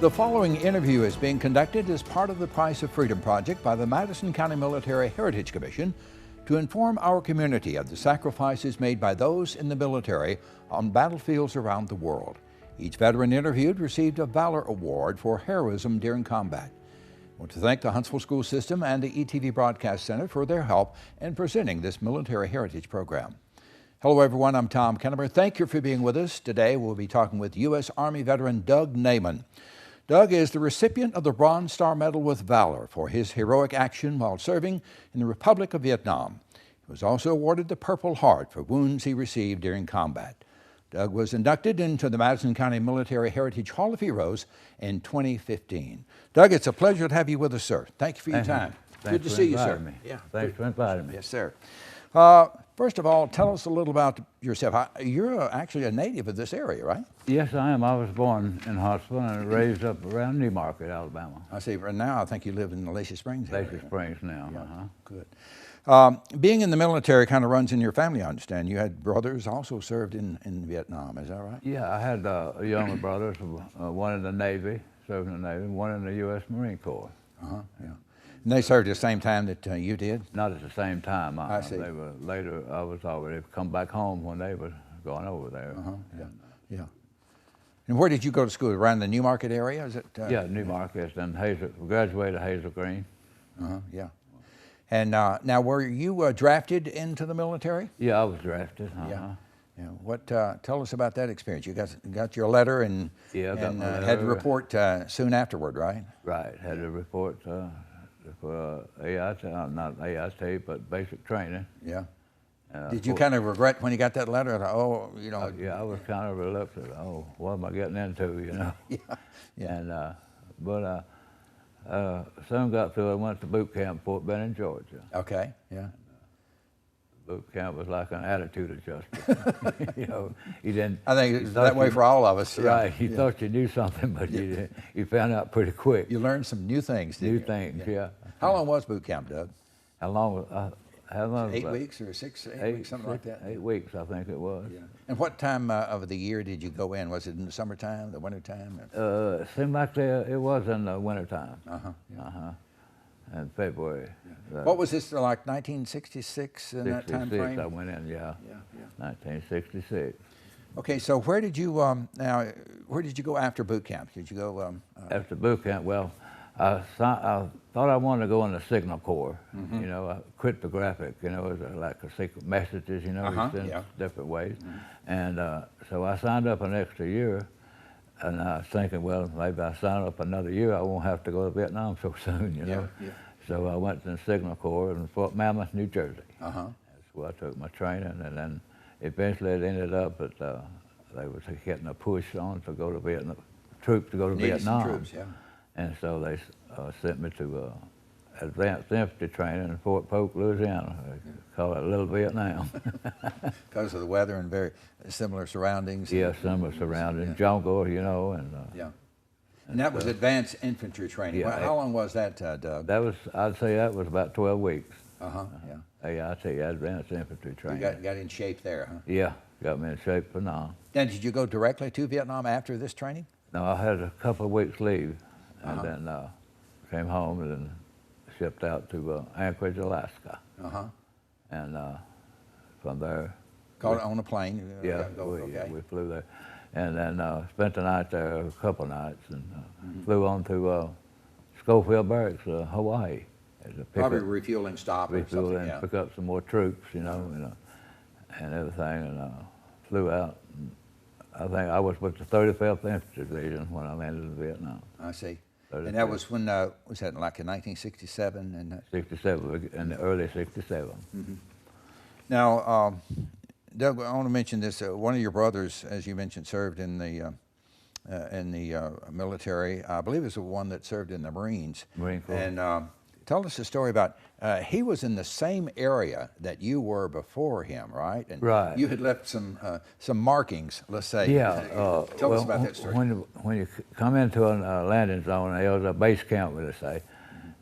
The following interview is being conducted as part of the Price of Freedom project by the Madison County Military Heritage Commission to inform our community of the sacrifices made by those in the military on battlefields around the world. Each veteran interviewed received a Valor Award for heroism during combat. I want to thank the Huntsville School System and the ETV Broadcast Center for their help in presenting this Military Heritage Program. Hello everyone, I'm Tom Kennemer. Thank you for being with us. Today we'll be talking with U.S. Army veteran Doug Nayman. Doug is the recipient of the Bronze Star Medal with Valor for his heroic action while serving in the Republic of Vietnam. He was also awarded the Purple Heart for wounds he received during combat. Doug was inducted into the Madison County Military Heritage Hall of Heroes in 2015. Doug, it's a pleasure to have you with us, sir. Thank you for your time. Good to see you, sir. Yeah. Thanks for inviting me. Yes, sir. First of all, tell us a little about yourself. You're actually a native of this area, right? Yes, I am. I was born in Huntsville and raised up around Newmarket, Alabama. I see. Right now, I think you live in the Lacey Springs area. Lacey Springs now. Yeah. Good. Being in the military kind of runs in your family, I understand. You had brothers also served in Vietnam, is that right? Yeah, I had younger brothers, one in the Navy, served in the Navy, one in the U.S. Marine Corps. Yeah. And they served at the same time that you did? Not at the same time. I see. They were later. I was already come back home when they were going over there. Yeah. And where did you go to school? Around the Newmarket area? Is it? Yeah, Newmarket, and graduated Hazel Green. Yeah. And now, were you drafted into the military? Yeah, I was drafted. Yeah. What? Tell us about that experience. You got your letter and had to report soon afterward, right? Right. Had to report for AIT, not AIT, but basic training. Yeah. Did you kind of regret when you got that letter? Yeah, I was kind of reluctant. Oh, what am I getting into? And but soon got through. I went to boot camp, Fort Benning, Georgia. Okay. Yeah. Boot camp was like an attitude adjustment. You didn't. I think it's that way for all of us. Right. You thought you knew something, but you found out pretty quick. You learned some new things. New things. Yeah. How long was boot camp, Doug? How long? 8 weeks or 8 weeks, something like that? 8 weeks, I think it was. Yeah. And what time of the year did you go in? Was it in the summertime, the wintertime? It seemed like it was in the wintertime. In February. Yeah. What was this, like 1966 in that time frame? I went in, yeah. 1966. Okay, so where did you where did you go after boot camp? Did you go after boot camp? Well, I thought I wanted to go in the Signal Corps. Cryptographic. Like a secret messages. Different ways. And so I signed up an extra year. And I was thinking, well, maybe I sign up another year, I won't have to go to Vietnam so soon, So I went to the Signal Corps in Fort Mammoth, New Jersey. That's where I took my training, and then eventually it ended up that they was getting a push on to go to Vietnam, troops to go to Vietnam. Troops, And so they sent me to advanced infantry training in Fort Polk, Louisiana. They call it Little Vietnam. Because of the weather and very similar surroundings. Yeah, similar surroundings, jungle, And that was advanced infantry training. Yeah. How long was that, Doug? That was, I'd say that was about 12 weeks. Yeah. Advanced infantry training. You got in shape there, huh? Yeah, got me in shape for now. Then did you go directly to Vietnam after this training? No, I had a couple of weeks leave, and then came home and then shipped out to Anchorage, Alaska. And from there... Caught on a plane? We flew there. And then spent the night there, a couple nights, and flew on to Schofield Barracks, Hawaii. Probably a refueling stop or something, pick up some more troops, and everything, and flew out. And I think I was with the 35th Infantry Division when I landed in Vietnam. I see. And that was when, was that like in 1967? 67, in the early 67. Now, Doug, I want to mention this. One of your brothers, as you mentioned, served in the military. I believe it was the one that served in the Marines. Marine Corps. And tell us a story about, he was in the same area that you were before him, right? And right. You had left some markings, let's say. Yeah. Tell us about that story. When you come into a landing zone, there was a base camp, let's say.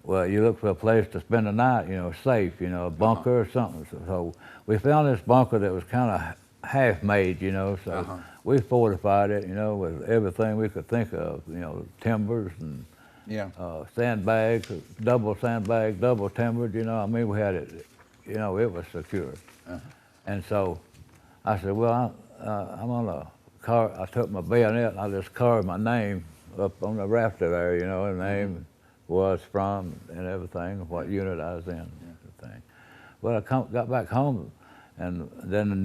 Well, you look for a place to spend the night, safe, a bunker or something. So we found this bunker that was kind of half-made, so we fortified it, you know, with everything we could think of, you know, timbers and sandbags, double sandbag, double timbered, you know. I mean, we had it, you know, it was secure. And so I said, well, I'm on a car. I took my bayonet and I just carved my name up on the rafter there, you know, the name was from and everything, what unit I was in, everything. Well, I got back home, and then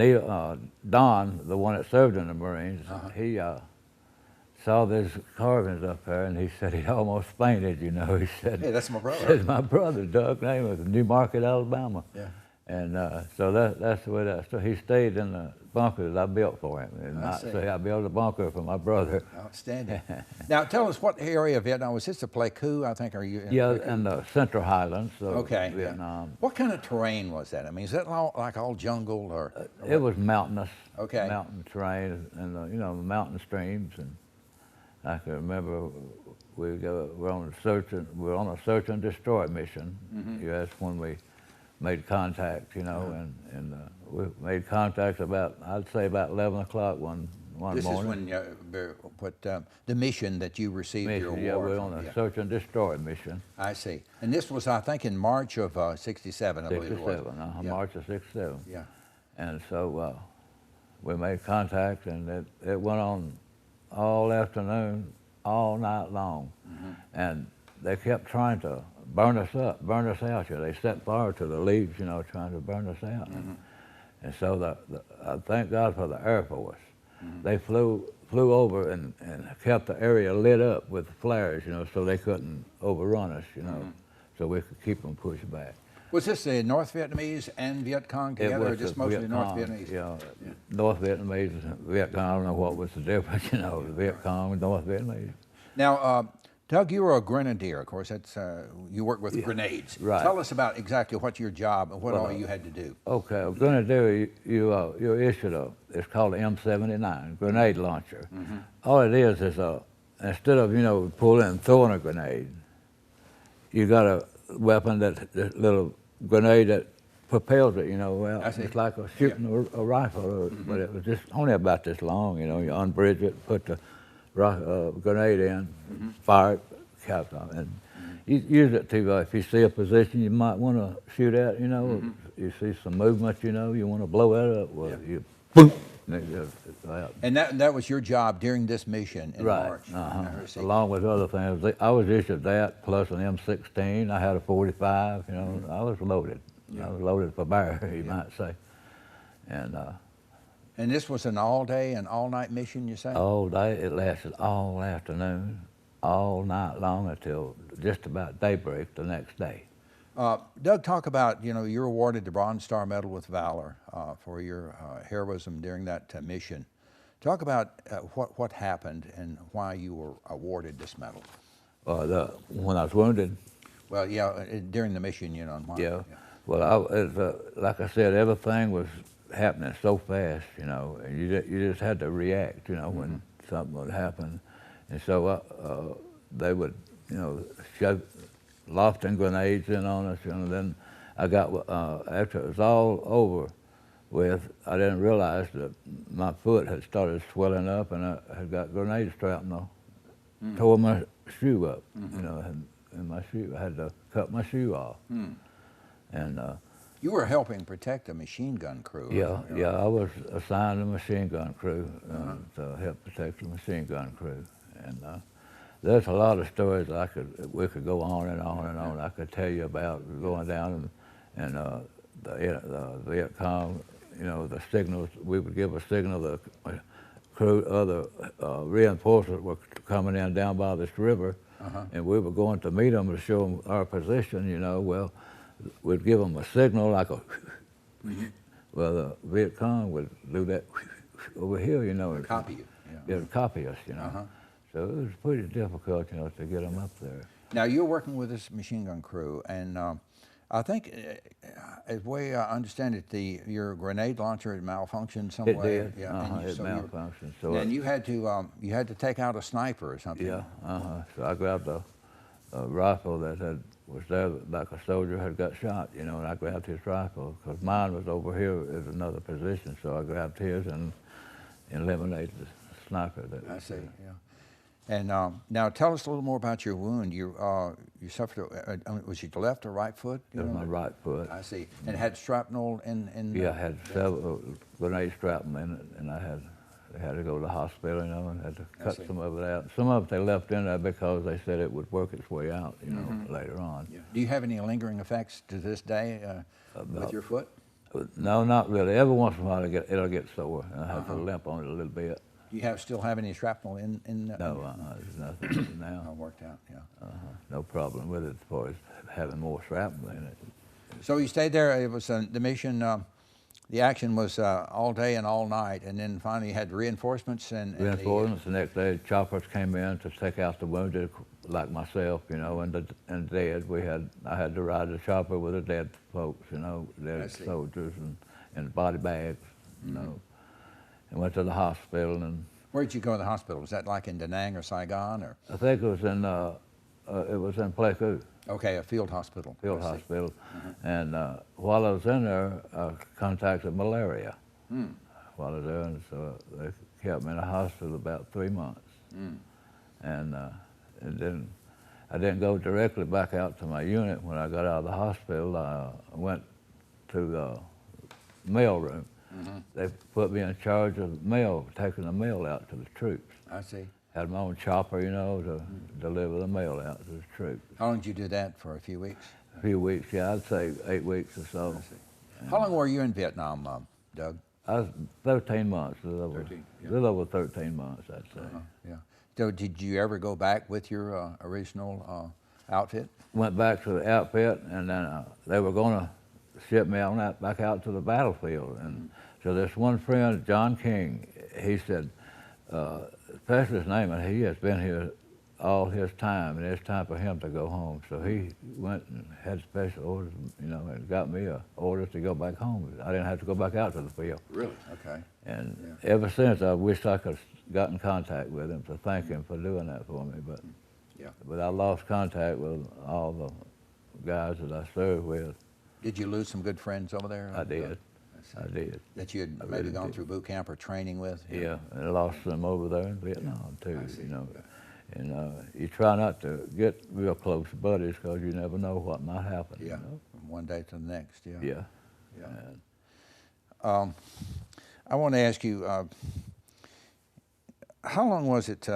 Don, the one that served in the Marines, he saw these carvings up there, and he said he almost fainted, you know. He said, "Hey, that's my brother." He said, "My brother, Doug Nayman, of New Market, Alabama." Yeah. And so that's the way that. So he stayed in the bunker that I built for him. And I built a bunker for my brother. Outstanding. Now tell us, what area of Vietnam was this? The Pleiku, I think? Are you? In the Central Highlands of Vietnam. What kind of terrain was that? I mean, is that like all jungle or? It was mountainous. Okay. Mountain terrain and you know, mountain streams, and I can remember we were on a search and destroy mission. That's when we made contact, you know, and we made contact I'd say about 11 o'clock one morning. This is when the mission that you received your award. Yeah, we were on a search and destroy mission. I see. And this was, I think, in March of '67, I believe it was. March of '67. Yeah. And so we made contact, and it went on all afternoon, all night long. And they kept trying to burn us out. They set fire to the leaves, you know, trying to burn us out. And so I thank God for the Air Force. They flew over and kept the area lit up with flares, you know, so they couldn't overrun us, you know, so we could keep them pushed back. Was this the North Vietnamese and Viet Cong together, or just mostly North Vietnamese? Yeah, North Vietnamese and Viet Cong. I don't know what was the difference, you know, Viet Cong and North Vietnamese. Now, Doug, you were a grenadier. Of course, that's you work with grenades. Right. Tell us about exactly what your job and what all you had to do. Okay, a grenadier, you're issued it's called an M79 grenade launcher. All it is instead of, you know, pulling and throwing a grenade, you got a weapon that little grenade that propels it, you know. Well, it's like shooting a rifle, but it was just only about this long, you know. You unbridge it, put the grenade in, fire it, cap on, and you use it to, if you see a position you might want to shoot at, you know, you see some movement, you know, you want to blow that up, well, you boom, and that was your job during this mission in March. Along with other things. I was issued that, plus an M16, I had a 45, you know, I was loaded. I was loaded for bear, you might say. And this was an all-day and all-night mission, you say? All day. It lasted all afternoon, all night long until just about daybreak the next day. Doug, talk about, you know, you're awarded the Bronze Star Medal with Valor for your heroism during that mission. Talk about what happened and why you were awarded this medal. When I was wounded. Well, yeah, during the mission, you know. Yeah. Well, like I said, everything was happening so fast, you know, and you just had to react, you know, when something would happen. And so they would, you know, shove lofting grenades in on us, and then I got, after it was all over with, I didn't realize that my foot had started swelling up, and I had got grenade shrapnel, tore my shoe up, you know, and my shoe, I had to cut my shoe off. And you were helping protect a machine gun crew. Yeah, I was assigned a machine gun crew to help protect the machine gun crew. And there's a lot of stories we could go on and on and on. I could tell you about going down and the Viet Cong, you know, the signals, we would give a signal, the crew, other reinforcements were coming in down by this river, and we were going to meet them to show them our position, you know. Well, we'd give them a signal like a, well, the Viet Cong would do that over here, you know. Copy you. Yeah, it would copy us, you know. So it was pretty difficult, you know, to get them up there. Now, you're working with this machine gun crew, and I think, as we understand it, your grenade launcher had malfunctioned some way. It did. It malfunctioned. So and you had to take out a sniper or something. Yeah. So I grabbed a rifle that was there, like a soldier had got shot, you know, and I grabbed his rifle because mine was over here at another position. So I grabbed his, and eliminate the sniper. I see, yeah. And now tell us a little more about your wound. You suffered, was it your left or right foot? It was my right foot. I see. And it had shrapnel in Yeah, I had several grenade shrapnel in it, and I had to go to the hospital, you know, and had to cut some of it out. Some of it they left in there because they said it would work its way out, you know, later on. Yeah. Do you have any lingering effects to this day with your foot? No, not really. Every once in a while it'll get sore, and I have to limp on it a little bit. Do you still have any shrapnel in? No, there's nothing now. All worked out, yeah. No problem with it as far as having more shrapnel in it. So you stayed there. It was the mission. The action was all day and all night, and then finally you had reinforcements reinforcements. The next day, choppers came in to take out the wounded, like myself, you know, and dead. I had to ride the chopper with the dead folks, you know, dead soldiers and body bags, you know, and went to the hospital. And where did you go to the hospital? Was that like in Da Nang or Saigon, or? I think it was in Pleiku. Okay, a field hospital. Field hospital. And while I was in there, I contacted malaria while I was there, and so they kept me in the hospital about 3 months. And then I didn't go directly back out to my unit. When I got out of the hospital, I went to the mail room. They put me in charge of mail, taking the mail out to the troops. I see. Had my own chopper, you know, to deliver the mail out to the troops. How long did you do that for? A few weeks? A few weeks, yeah. I'd say 8 weeks or so. I see. How long were you in Vietnam, Doug? I was 13 months, a little over 13 months, I'd say. Yeah. So did you ever go back with your original outfit? Went back to the outfit, and then they were going to ship me on back out to the battlefield. And so this one friend, John King, he said, Specialist Nayman, he has been here all his time, and it's time for him to go home. So he went and had special orders, you know, and got me orders to go back home. I didn't have to go back out to the field. Really? Okay. And ever since, I wished I could have got in contact with him to thank him for doing that for me. But I lost contact with all the guys that I served with. Did you lose some good friends over there? I did. I did. That you had maybe gone through boot camp or training with? Yeah, and I lost them over there in Vietnam too, you know. And you try not to get real close buddies because you never know what might happen. Yeah, you know? From one day to the next, Yeah. I want to ask you, how long was it,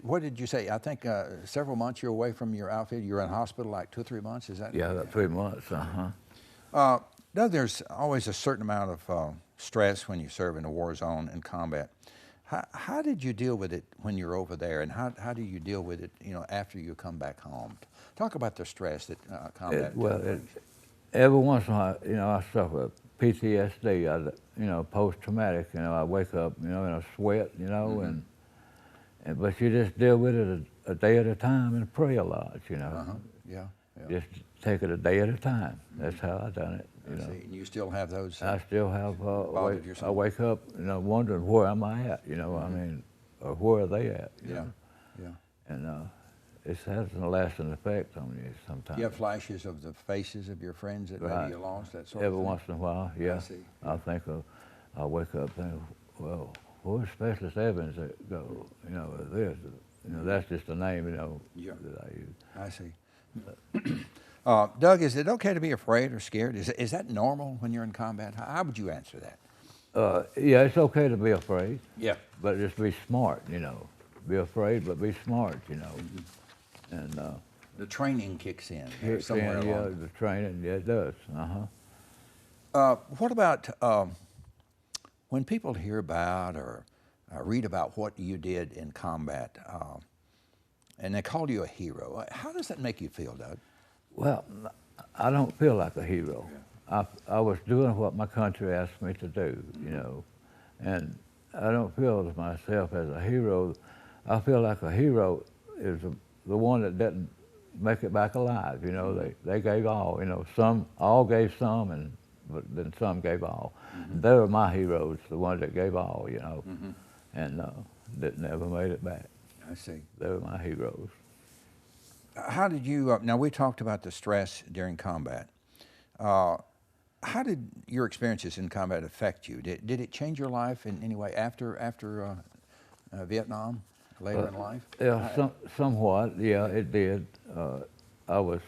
what did you say? I think several months you were away from your outfit. You were in hospital like 2 or 3 months, is that? Yeah, about 3 months, Now, there's always a certain amount of stress when you serve in a war zone in combat. How did you deal with it when you're over there, and how do you deal with it, you know, after you come back home? Talk about the stress that combat brings. Every once in a while, you know, I suffer PTSD, you know, post-traumatic. You know, I wake up, you know, in a sweat, you know, but you just deal with it a day at a time and pray a lot, you know. Just take it a day at a time. That's how I done it. You know. And you still have those? I still have. I wake up, you know, wondering where am I at? You know, I mean, or where are they at? You know? And it has a lasting effect on you sometimes. Do you have flashes of the faces of your friends that maybe you lost, that sort of thing? Every once in a while, yeah. I think I wake up thinking, well, where's Specialist Evans that go? You know, this. You know, that's just a name, you know, that I use. I see. Doug, is it okay to be afraid or scared? Is that normal when you're in combat? How would you answer that? Yeah, it's okay to be afraid. Yeah. But just be smart, you know. Be afraid, but be smart, you know. And the training kicks in somewhere along. Yeah, the training, yeah, it does. What about when people hear about or read about what you did in combat, and they call you a hero? How does that make you feel, Doug? Well, I don't feel like a hero. I was doing what my country asked me to do, you know, and I don't feel myself as a hero. I feel like a hero is the one that didn't make it back alive, you know. They gave all, you know. All gave some, but then some gave all. They were my heroes, the ones that gave all, you know, and that never made it back. I see. They were my heroes. How did you, now we talked about the stress during combat. How did your experiences in combat affect you? Did it change your life in any way after Vietnam, later in life? Yeah, somewhat. Yeah, it did. I would,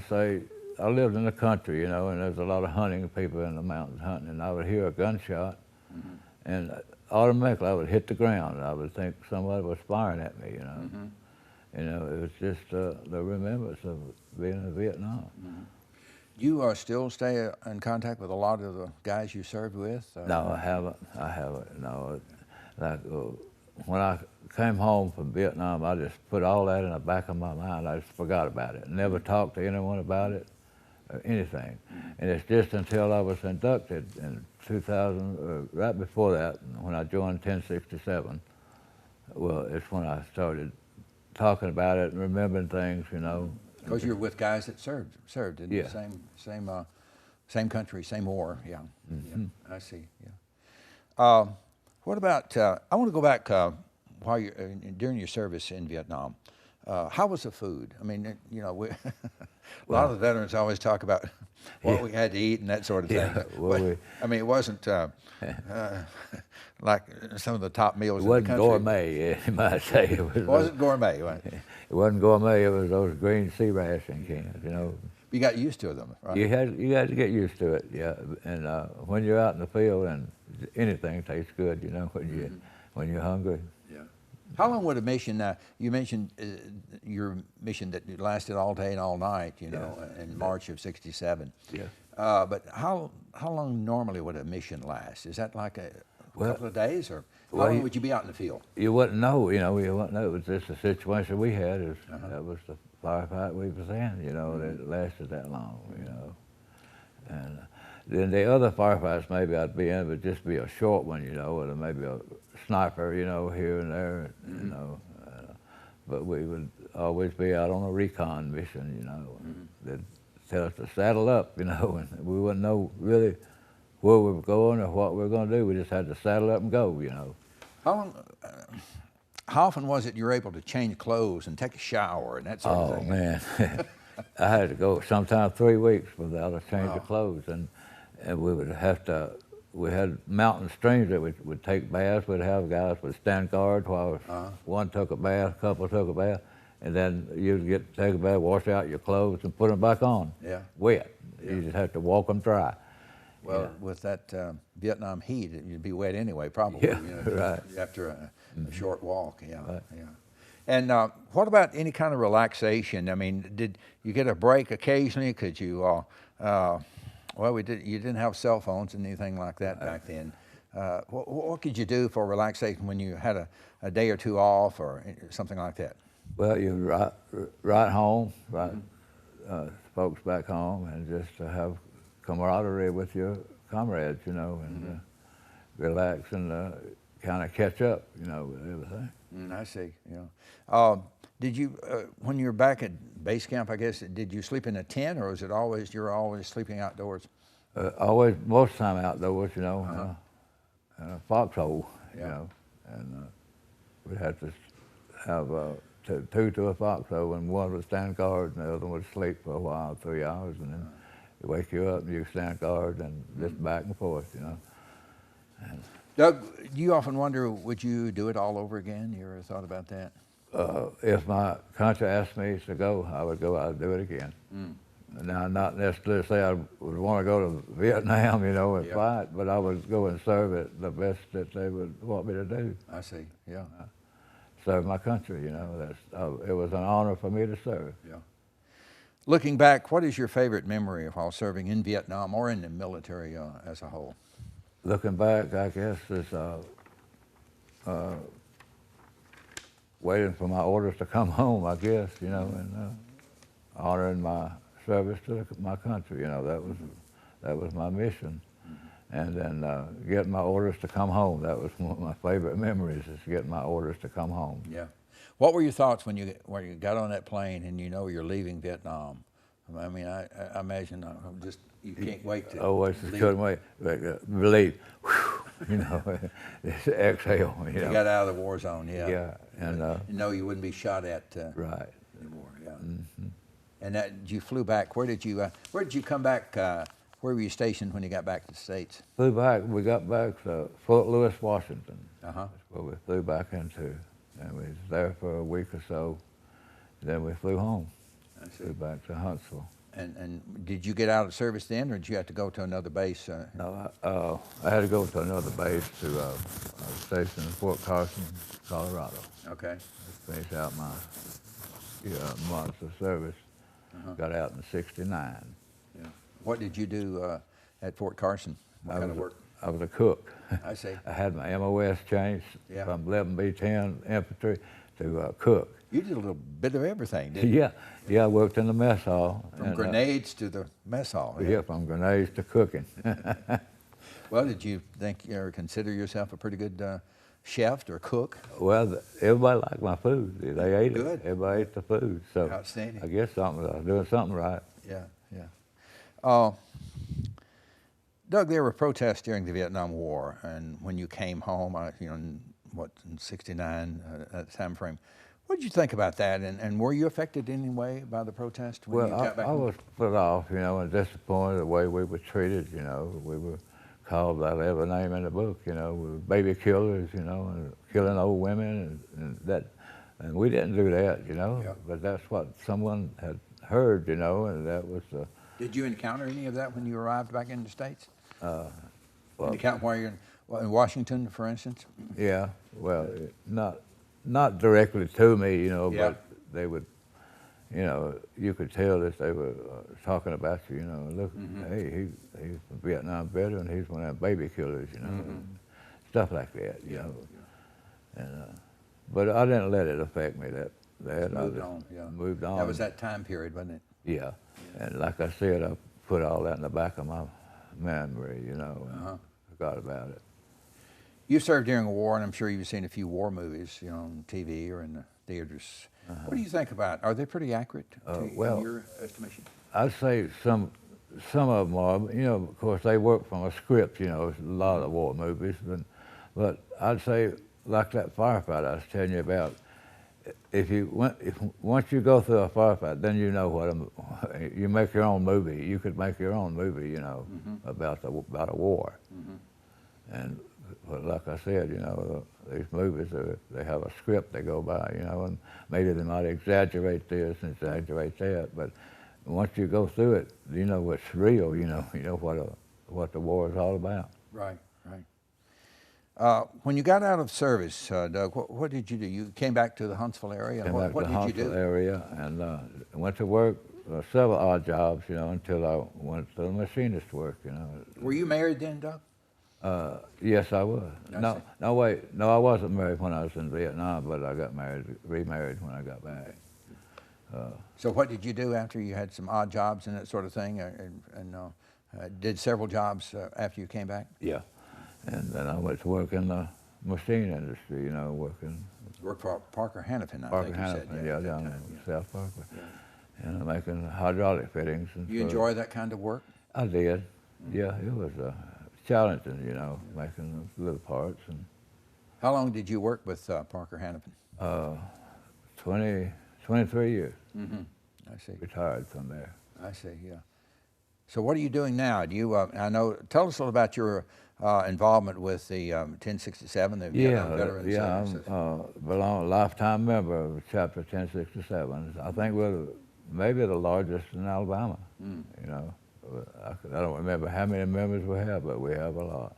say I lived in the country, and there's a lot of hunting people in the mountains hunting, and I would hear a gunshot, and automatically I would hit the ground, and I would think somebody was firing at me. It was just the remembrance of being in Vietnam. You still stay in contact with a lot of the guys you served with? No, I haven't. No, like when I came home from Vietnam, I just put all that in the back of my mind. I just forgot about it. Never talked to anyone about it or anything. And it's just until I was inducted in 2000, right before that, when I joined 1067. Well, it's when I started talking about it and remembering things. Because you were with guys that served in the same country, same war. Yeah, yeah, I see. Yeah. What about? I want to go back while you during your service in Vietnam. How was the food? I mean, a lot of the veterans always talk about what we had to eat and that sort of thing. But, I mean, it wasn't like some of the top meals in the country. It wasn't gourmet, you might say. It wasn't gourmet, right? It wasn't gourmet. It was those green sea ration cans, You got used to them, right? You had to get used to it, yeah. And when you're out in the field, and anything tastes good, when you're hungry. Yeah. How long would a mission? You mentioned your mission that lasted all day and all night, in March of '67. Yeah. But how long normally would a mission last? Is that like a couple of days, or how long would you be out in the field? You wouldn't know, you wouldn't know. It was just the situation we had. That was the firefight we was in, that lasted that long, And then the other firefights maybe I'd be in would just be a short one, or maybe a sniper, here and there, but we would always be out on a recon mission, They'd tell us to saddle up, and we wouldn't know really where we were going or what we were going to do. We just had to saddle up and go, How often was it you were able to change clothes and take a shower and that sort of thing? Oh, man. I had to go sometimes 3 weeks without a change of clothes. And we would have to, we had mountain streams that would take baths. We'd have guys would stand guard while one took a bath, a couple took a bath. And then you'd take a bath, wash out your clothes, and put them back on. Yeah. Wet. Yeah. You just have to walk them dry. Well, with that Vietnam heat, you'd be wet anyway, probably. Yeah, right. After a short walk, yeah. And what about any kind of relaxation? I mean, did you get a break occasionally? Could you? You didn't have cell phones and anything like that back then. What could you do for relaxation when you had a day or two off or something like that? Well, you write home, folks back home, and just to have camaraderie with your comrades, and relax and kind of catch up, with everything. I see. Did you, when you were back at base camp, I guess, did you sleep in a tent, or was it always you're always sleeping outdoors? Always, most of the time outdoors, in a foxhole, and we'd have to have two to a foxhole, and one would stand guard, and the other one would sleep for a while, 3 hours, and then they wake you up, and you stand guard, and just back and forth, And Doug, you often wonder, would you do it all over again? You ever thought about that? If my country asked me to go, I would go. I'd do it again. Now, not necessarily say I would want to go to Vietnam, and fight, but I would go and serve it the best that they would want me to do. I see. Yeah. Serve my country. It was an honor for me to serve. Yeah. Looking back, what is your favorite memory while serving in Vietnam or in the military as a whole? Looking back, I guess is waiting for my orders to come home, I guess, and honoring my service to my country. That was my mission. And then getting my orders to come home. That was one of my favorite memories, is getting my orders to come home. Yeah. What were your thoughts when you got on that plane and you're leaving Vietnam? I mean, I imagine you can't wait to leave. Couldn't wait. Relief. Exhale. You got out of the war zone, yeah. Yeah. And you wouldn't be shot at right. anymore, yeah. And you flew back. Where did you come back? Where were you stationed when you got back to the States? We got back to Fort Lewis, Washington. Uh-huh. That's where we flew back into. And we was there for a week or so. Then we flew home. I see. Flew back to Huntsville. And did you get out of service then, or did you have to go to another base? No, I had to go to another base to I was stationed in Fort Carson, Colorado. Okay. I finished out my months of service. Got out in '69. Yeah. What did you do at Fort Carson? What kind of work? I was a cook. I see. I had my MOS changed from 11B10 infantry to cook. You did a little bit of everything, didn't you? Yeah, I worked in the mess hall. From grenades to the mess hall. Yeah, from grenades to cooking. Well, did you think or consider yourself a pretty good chef or cook? Well, everybody liked my food. They ate Good. it. Everybody ate the food. So Outstanding. I guess I was doing something right. Yeah. Doug, there were protests during the Vietnam War, and when you came home, in '69, that time frame, what did you think about that? And were you affected in any way by the protest when you got back I was put off, and disappointed the way we were treated. We were called by every name in the book. We were baby killers, and killing old women, and we didn't do that, Yeah. But that's what someone had heard, and that was the. Did you encounter any of that when you arrived back in the States? Well, While you're in Washington, for instance? Yeah, well, not directly to me, Yeah. but they would, you could tell that they were talking about you, look, hey, he's a Vietnam veteran, he's one of them baby killers, stuff like that, And, but I didn't let it affect me that. Moved on. That was that time period, wasn't it? Yeah, and like I said, I put all that in the back of my memory, and forgot about it. You served during a war, and I'm sure you've seen a few war movies, on TV or in the theaters. What do you think about? Are they pretty accurate in your estimation? I'd say some of them are. Of course, they work from a script. A lot of war movies, but I'd say like that firefight I was telling you about. Once you go through a firefight, then you know you make your own movie. You could make your own movie, about a war. And like I said, these movies, they have a script they go by, and maybe they might exaggerate this and exaggerate that, but once you go through it, you know what's real. You know what the war is all about. Right. When you got out of service, Doug, what did you do? You came back to the Huntsville area. Came back to the Huntsville area and went to work several odd jobs, until I went to the machinist work. Were you married then, Doug? Yes, I was. No, I wasn't married when I was in Vietnam, but I got remarried when I got back. So what did you do after you had some odd jobs and that sort of thing, and did several jobs after you came back? Yeah. And then I went to work in the machine industry, working. Worked for Parker Hannifin, I think you said. Yeah, down in South Parkway. Yeah. And making hydraulic fittings. You enjoy that kind of work? I did. Yeah, it was challenging, making little parts. And how long did you work with Parker Hannifin? 23 years. I see. Retired from there. I see, yeah. So what are you doing now? Do you, tell us a little about your involvement with the 1067, the Veterans. Yeah, I'm a lifetime member of Chapter 1067. I think we're maybe the largest in Alabama. I don't remember how many members we have, but we have a lot.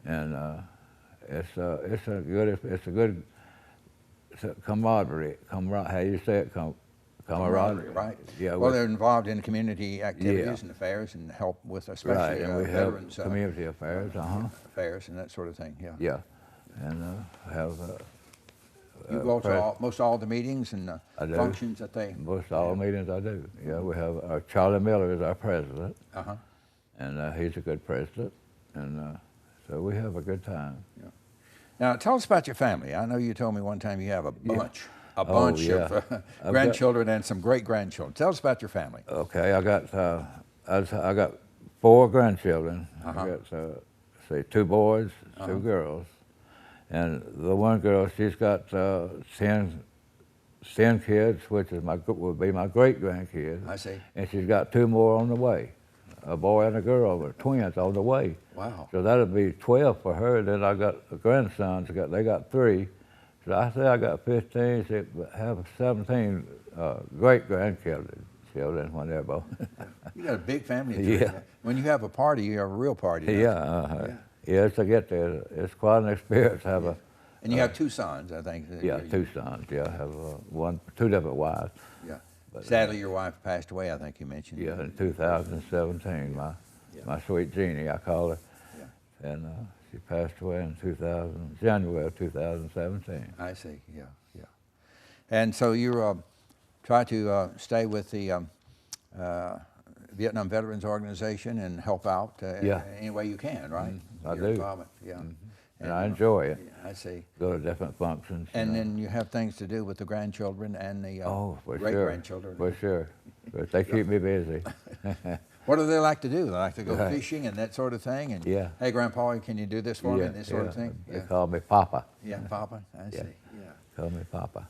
And it's a good camaraderie. How you say it? Camaraderie, right? Yeah. Well, they're involved in community activities and affairs and help with especially and we veterans. Have community affairs, affairs and that sort of thing. Yeah. Yeah, and have. You go to most all the meetings and functions that they. Most all the meetings I do. Yeah, we have Charlie Miller is our president. And he's a good president, and so we have a good time. Yeah. Now, tell us about your family. I know you told me one time you have a bunch. A bunch of grandchildren and some great-grandchildren. Tell us about your family. Okay, I got 4 grandchildren. I got 2 boys, 2 girls, and the one girl, she's got 10 10 kids, which is would be my great-grandkids. I see. And she's got 2 more on the way, a boy and a girl, with twins on the way. Wow. So that'll be 12 for her. Then I got grandsons. They got 3. So I say I got 15. So have 17 great-grandchildren. Whenever. You got a big family. Yeah. When you have a party, you have a real party. Yeah. Yeah, to get there, it's quite an experience to have a. And you have 2 sons, I think. Yeah, 2 sons. Yeah, I have 2 different wives. Yeah. But, sadly, your wife passed away, I think you mentioned. Yeah, in 2017. My sweet Jeannie, I call her. Yeah. And she passed away in January of 2017. I see. Yeah. And so you try to stay with the Vietnam Veterans Organization and help out any way you can, right? I do. Yeah. And I enjoy it. I see. Go to different functions. And then you have things to do with the grandchildren and the for great-grandchildren. For sure. But they keep me busy. What do they like to do? They like to go fishing and that sort of thing? And, hey, Grandpa, can you do this for me? And this sort of thing? They call me Papa. Yeah, Papa. I see. Call me Papa.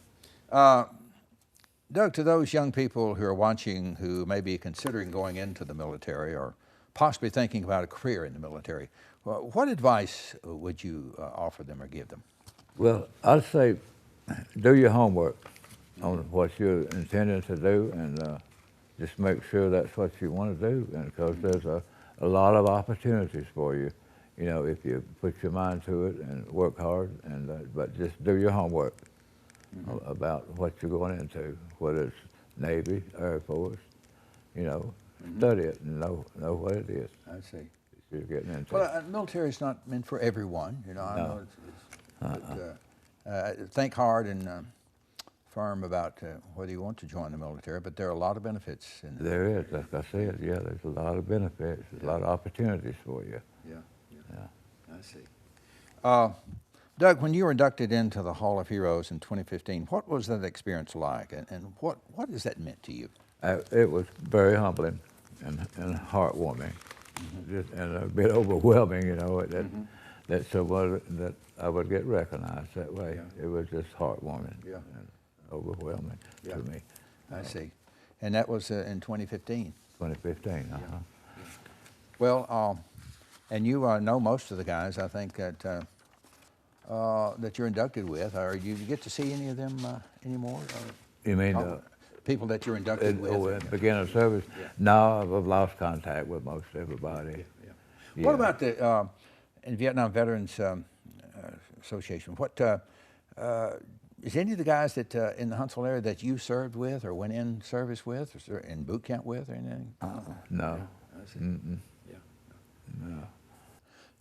Doug, to those young people who are watching who may be considering going into the military or possibly thinking about a career in the military, what advice would you offer them or give them? Well, I'd say do your homework on what you're intending to do, and just make sure that's what you want to do, and because there's a lot of opportunities for you, you know, if you put your mind to it and work hard, and but just do your homework about what you're going into, whether it's Navy, Air Force, you know, study it and know what it is. I see. You're getting into. Well, military is not meant for everyone, you know. I know think hard and firm about whether you want to join the military, but there are a lot of benefits. There is, like I said, there's a lot of benefits, there's a lot of opportunities for you. Yeah. I see. Doug, when you were inducted into the Hall of Heroes in 2015, what was that experience like, and what has that meant to you? It was very humbling and heartwarming, and a bit overwhelming, you know, that I would get recognized that way. It was just heartwarming and overwhelming to me. I see. And that was in 2015? 2015, Well, and you know most of the guys, I think, that you're inducted with. Or do you get to see any of them anymore? You mean people that you're inducted with? At the beginning of service? No, I've lost contact with most everybody. What about the Vietnam Veterans Association? What is any of the guys that in the Huntsville area that you served with or went in service with or in boot camp with or anything? No. I see. No.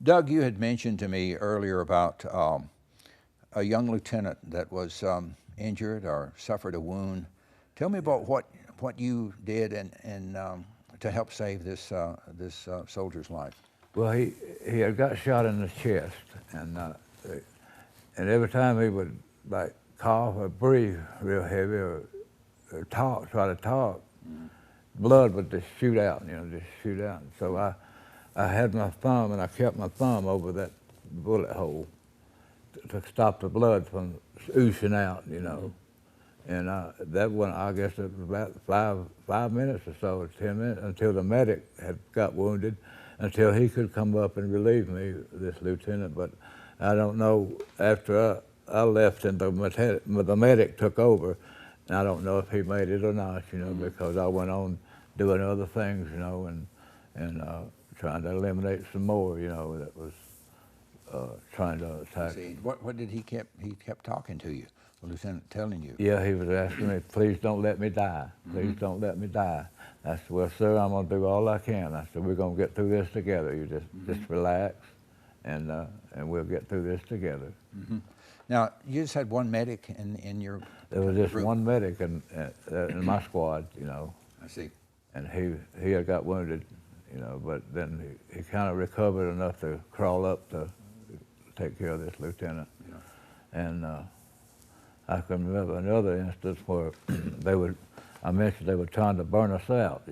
Doug, you had mentioned to me earlier about a young lieutenant that was injured or suffered a wound. Tell me about what you did and to help save this soldier's life. Well, he had got shot in the chest, and every time he would like cough or breathe real heavy or try to talk, blood would just shoot out, just shoot out. And so I had my thumb, and I kept my thumb over that bullet hole to stop the blood from oozing out, And that one, I guess it was about 5 minutes or so, 10 minutes, until the medic had got wounded, until he could come up and relieve me, this lieutenant. But I don't know, after I left and the medic took over, and I don't know if he made it or not, because I went on doing other things, and trying to eliminate some more, that was trying to attack. See, what did he kept talking to you, the lieutenant telling you? Yeah, he was asking me, please don't let me die. Please don't let me die. I said, well, sir, I'm going to do all I can. I said, we're going to get through this together. You just relax, and we'll get through this together. Now, you just had one medic in your There was just group. one medic in my squad, I see. And he had got wounded, but then he kind of recovered enough to crawl up to take care of this lieutenant. And I can remember another instance where I mentioned they were trying to burn us out,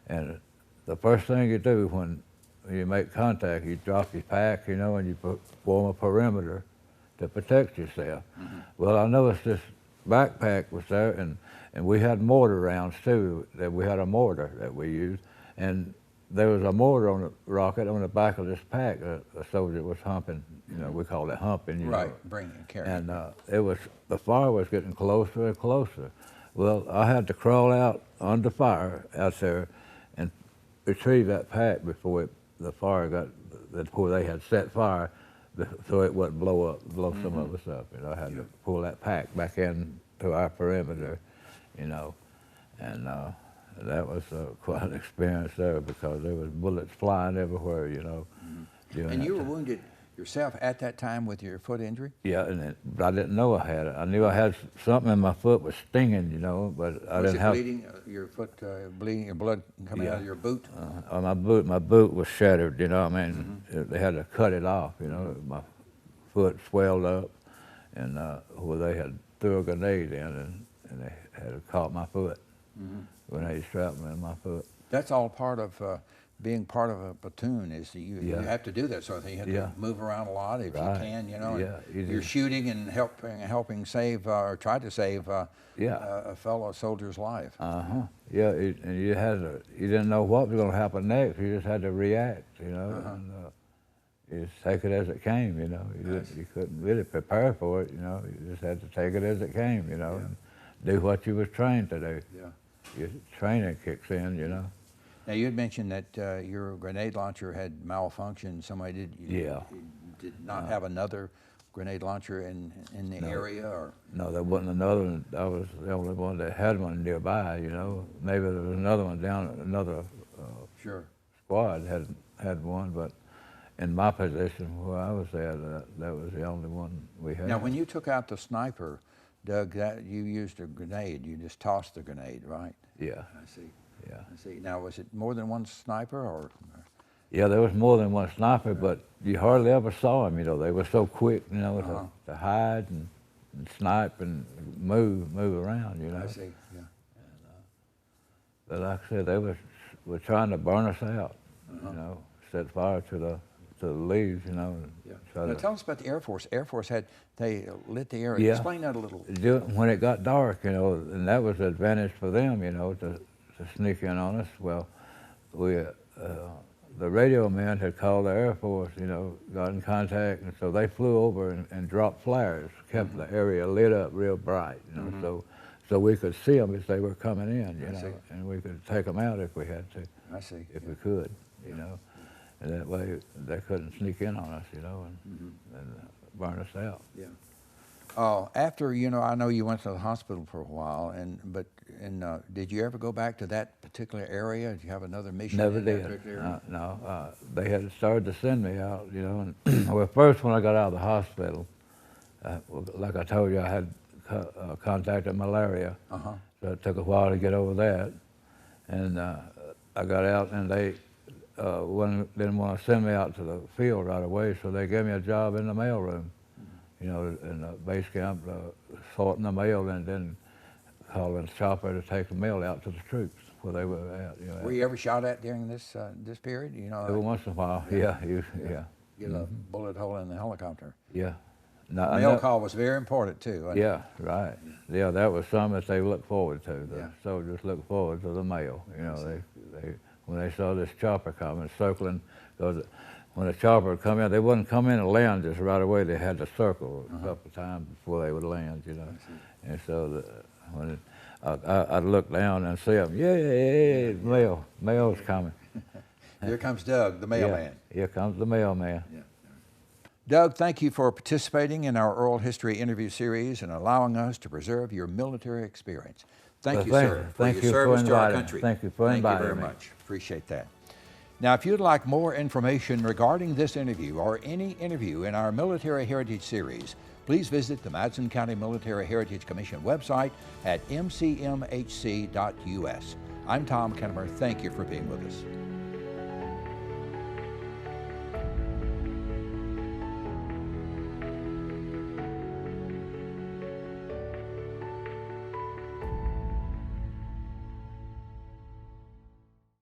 And the first thing you do when you make contact, you drop your pack, and you form a perimeter to protect yourself. Well, I noticed this backpack was there, and we had mortar rounds too. That we had a mortar that we used, and there was a mortar on the rocket on the back of this pack. A soldier was humping. You know, we called it humping. You know. Bringing, carrying. And the fire was getting closer and closer. Well, I had to crawl out under fire out there and retrieve that pack before the fire got, before they had set fire, so it wouldn't blow some of us up. You know, I had to pull that pack back into our perimeter, you know, and that was quite an experience there because there was bullets flying everywhere, you know. And you were wounded yourself at that time with your foot injury? Yeah, but I didn't know I had it. I knew I had something in my foot was stinging, you know, but I didn't have. Was it bleeding? Your foot bleeding? Your blood coming out of your boot? My boot was shattered. You know, I mean, they had to cut it off. You know, my foot swelled up, and well, they had threw a grenade in, and they had caught my foot. Grenade shrapnel in my foot. That's all part of being part of a platoon. Is that you have to do that sort of thing. You have to move around a lot if you can. You know, you're shooting and helping save or try to save a fellow soldier's life. Yeah, and you didn't know what was going to happen next. You just had to react. You know, and you just take it as it came. You know, you couldn't really prepare for it. You know, you just had to take it as it came. You know, and do what you was trained to do. Your training kicks in. You know. Now, you had mentioned that your grenade launcher had malfunctioned. Somebody did not have another grenade launcher in the area, or? No, there wasn't another one. I was the only one that had one nearby, you know. Maybe there was another one down, another squad had one, but in my position where I was at, that was the only one we had. Now, when you took out the sniper, Doug, you used a grenade. You just tossed the grenade, right? Yeah. I see. Yeah. I see. Now, was it more than one sniper, or? Yeah, there was more than one sniper, but you hardly ever saw them. You know, they were so quick, you know, to hide and snipe and move around. You know. I see. Yeah. And, but like I said, they were trying to burn us out. You know, set fire to the leaves. You know. Now, tell us about the Air Force. Air Force they lit the area. Explain that a little. When it got dark, you know, and that was the advantage for them, you know, to sneak in on us. Well, the radio man had called the Air Force, you know, got in contact, and so they flew over and dropped flares, kept the area lit up real bright, you know, so we could see them as they were coming in, you know, and we could take them out if we had to. I see. If we could, you know, and that way they couldn't sneak in on us, you know, and burn us out. Yeah. After, you know, I know you went to the hospital for a while, but did you ever go back to that particular area? Did you have another mission? Never did. No, they had started to send me out, you know. And well, first when I got out of the hospital, like I told you, I had contacted malaria, so it took a while to get over that. And I got out, and they didn't want to send me out to the field right away, so they gave me a job in the mailroom. You know, in the base camp, sorting the mail and then calling the chopper to take the mail out to the troops where they were at. You know, were you ever shot at during this period? You know, every once in a while, yeah. Get a bullet hole in the helicopter. Yeah. No, mail call was very important too. Yeah, right. Yeah, that was something that they looked forward to. The soldiers looked forward to the mail. You know, they when they saw this chopper coming, circling, because when a chopper would come in, they wouldn't come in and land just right away. They had to circle a couple of times before they would land, you know. And so when I'd look down and see them, mail's coming. Here comes Doug, the mailman. Here comes the mailman. Yeah. Doug, thank you for participating in our oral history interview series and allowing us to preserve your military experience. Thank you, sir, for your service to our country. Thank you for inviting me. Thank you very much. Appreciate that. Now, if you'd like more information regarding this interview or any interview in our Military Heritage Series, please visit the Madison County Military Heritage Commission website at mcmhc.us. I'm Tom Kennemer. Thank you for being with us.